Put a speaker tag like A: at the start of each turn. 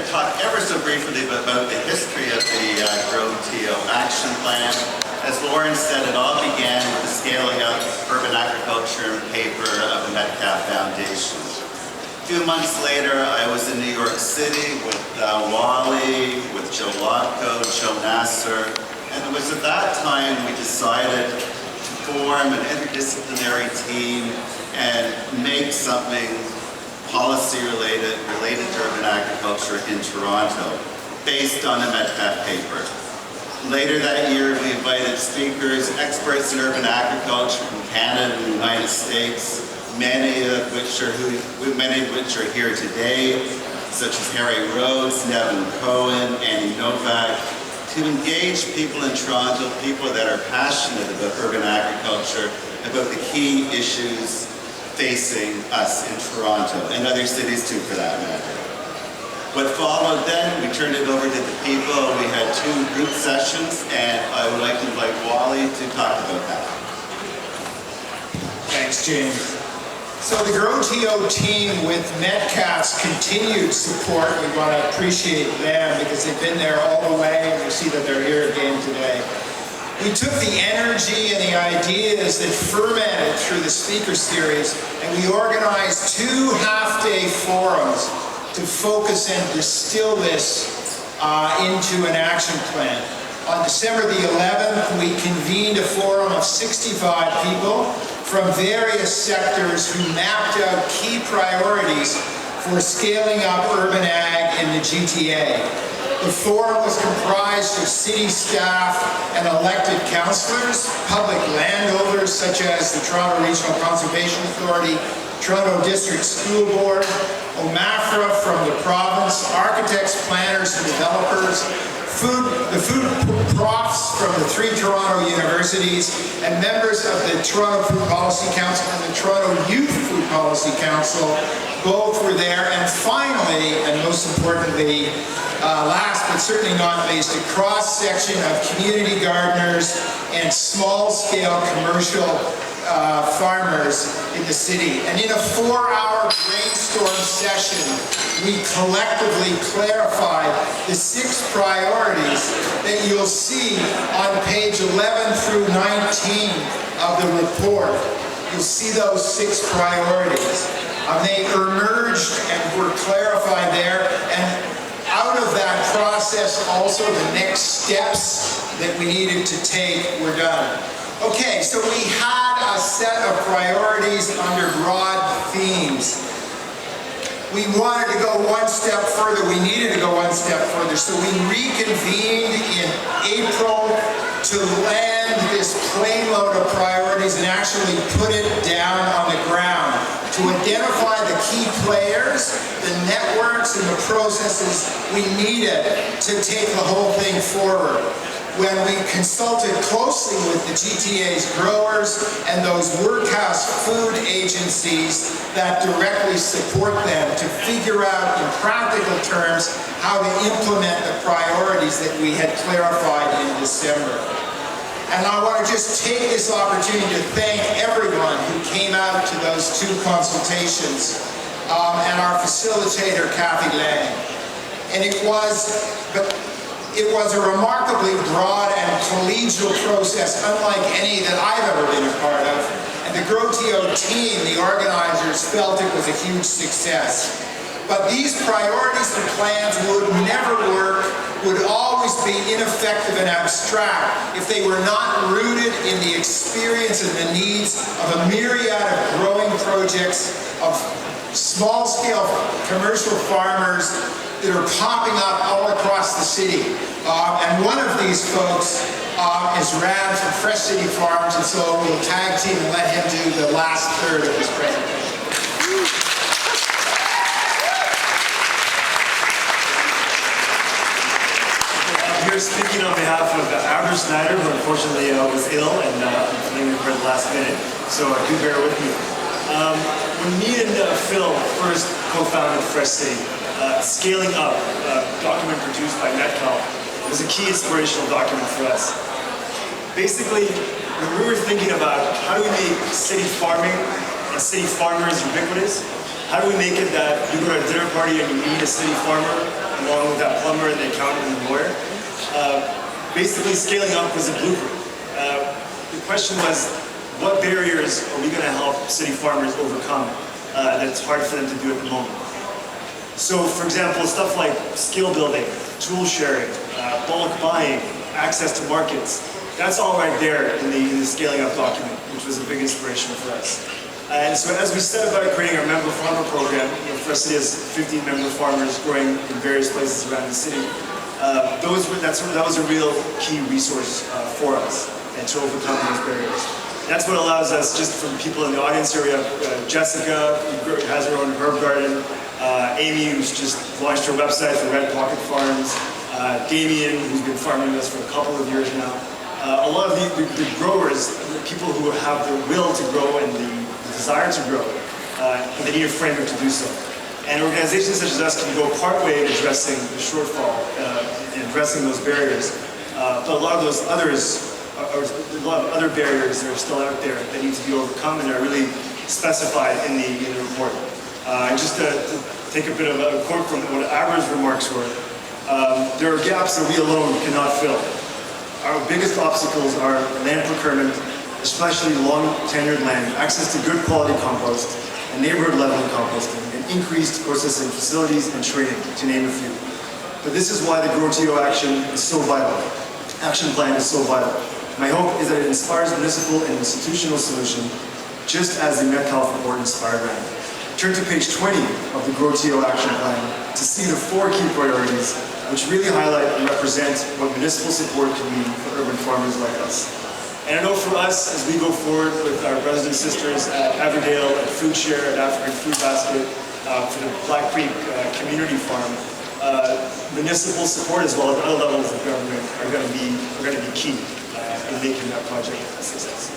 A: talk ever so briefly about the history of the Grow TO Action Plan. As Lauren said, it all began with the scaling up urban agriculture and paper of the Metcalf Foundation. A few months later, I was in New York City with Wally, with Joe Lotko, Joe Nasser, and it was at that time we decided to form an interdisciplinary team and make something policy-related to urban agriculture in Toronto, based on the Metcalf paper. Later that year, we invited speakers, experts in urban agriculture from Canada and the United States, many of which are here today, such as Harry Rhodes, Nevin Cohen, Annie Novak, to engage people in Toronto, people that are passionate about urban agriculture, about the key issues facing us in Toronto, and other cities too for that matter. What followed then, we turned it over to the people. We had 2 group sessions, and I would like to invite Wally to talk about that.
B: Thanks, James. So the Grow TO team, with Metcalf's continued support, we want to appreciate them because they've been there all the way, and you see that they're here again today. We took the energy and the ideas that fermented through the speaker series, and we organized 2 half-day forums to focus and distill this into an action plan. On December the 11th, we convened a forum of 65 people from various sectors who mapped out key priorities for scaling up urban ag in the GTA. The forum was comprised of city staff and elected councillors, public landowners such as the Toronto Regional Conservation Authority, Toronto District School Board, OMAFRA from the province, architects, planners, and developers, the food profs from the 3 Toronto universities, and members of the Toronto Food Policy Council and the Toronto Youth Food Policy Council. Both were there. And finally, and most importantly, last but certainly not least, a cross-section of community gardeners and small-scale commercial farmers in the city. And in a 4-hour brainstorm session, we collectively clarified the 6 priorities that you'll see on page 11 through 19 of the report. You'll see those 6 priorities. They emerged and were clarified there, and out of that process, also the next steps that we needed to take were done. Okay, so we had a set of priorities under broad themes. We wanted to go one step further. We needed to go one step further. So we reconvened in April to land this plane load of priorities and actually put it down on the ground to identify the key players, the networks, and the processes we needed to take the whole thing forward. When we consulted closely with the GTA's growers and those workhouse food agencies that directly support them to figure out in practical terms how to implement the priorities that we had clarified in December. And I want to just take this opportunity to thank everyone who came out to those 2 consultations and our facilitator, Kathy Lang. And it was a remarkably broad and collegial process, unlike any that I've ever been a part of. And the Grow TO team, the organizers, felt it was a huge success. But these priorities and plans would never work, would always be ineffective and abstract if they were not rooted in the experience and the needs of a myriad of growing projects, of small-scale commercial farmers that are popping up all across the city. And one of these folks is Rad from Fresh City Farms, and so we'll tag team and let him do the last third of his presentation.
C: I'm here speaking on behalf of Abner Snyder, who unfortunately was ill and leaving for the last minute, so do bear with me. When me and Phil first co-founded Fresh City, Scaling Up, a document produced by Metcalf, was a key inspirational document for us. Basically, when we were thinking about how do we make city farming and city farmers ubiquitous, how do we make it that you go to a dinner party and you meet a city farmer along with that plumber and the accountant and the lawyer? Basically, scaling up was a blueprint. The question was, what barriers are we going to help city farmers overcome that's hard for them to do at the moment? So, for example, stuff like skill building, tool sharing, bulk buying, access to markets, that's all right there in the scaling up document, which was a big inspiration for us. And so as we set about creating our member farmer program, for a city has 15 member farmers growing in various places around the city, that was a real key resource for us and to overcome those barriers. That's what allows us, just from people in the audience here, we have Jessica, who has her own herb garden, Amy, who's just launched her website for Red Pocket Farms, Damien, who's been farming with us for a couple of years now. A lot of the growers, the people who have the will to grow and the desire to grow, but they need a framework to do so. And organizations such as us can go partway in addressing the shortfall and addressing those barriers. But a lot of those others, a lot of other barriers that are still out there that need to be overcome and are really specified in the report. And just to take a bit of a quote from what Abra's remarks were, there are gaps that we alone cannot fill. Our biggest obstacles are land procurement, especially long tenured land, access to good quality compost, and neighborhood level composting, and increased processing facilities and training, to name a few. But this is why the GrowTO action is so vital. Action plan is so vital. My hope is that it inspires municipal and institutional solution, just as the Metcalfe report inspired land. Turn to page 20 of the GrowTO action plan to see the 4 key priorities, which really highlight and represent what municipal support can mean for urban farmers like us. And I know for us, as we go forward with our brothers and sisters at Everdale, at Food Share, at African Food Basket, for the Black Creek Community Farm, municipal support as well as other levels of government are going to be key in making that project a success.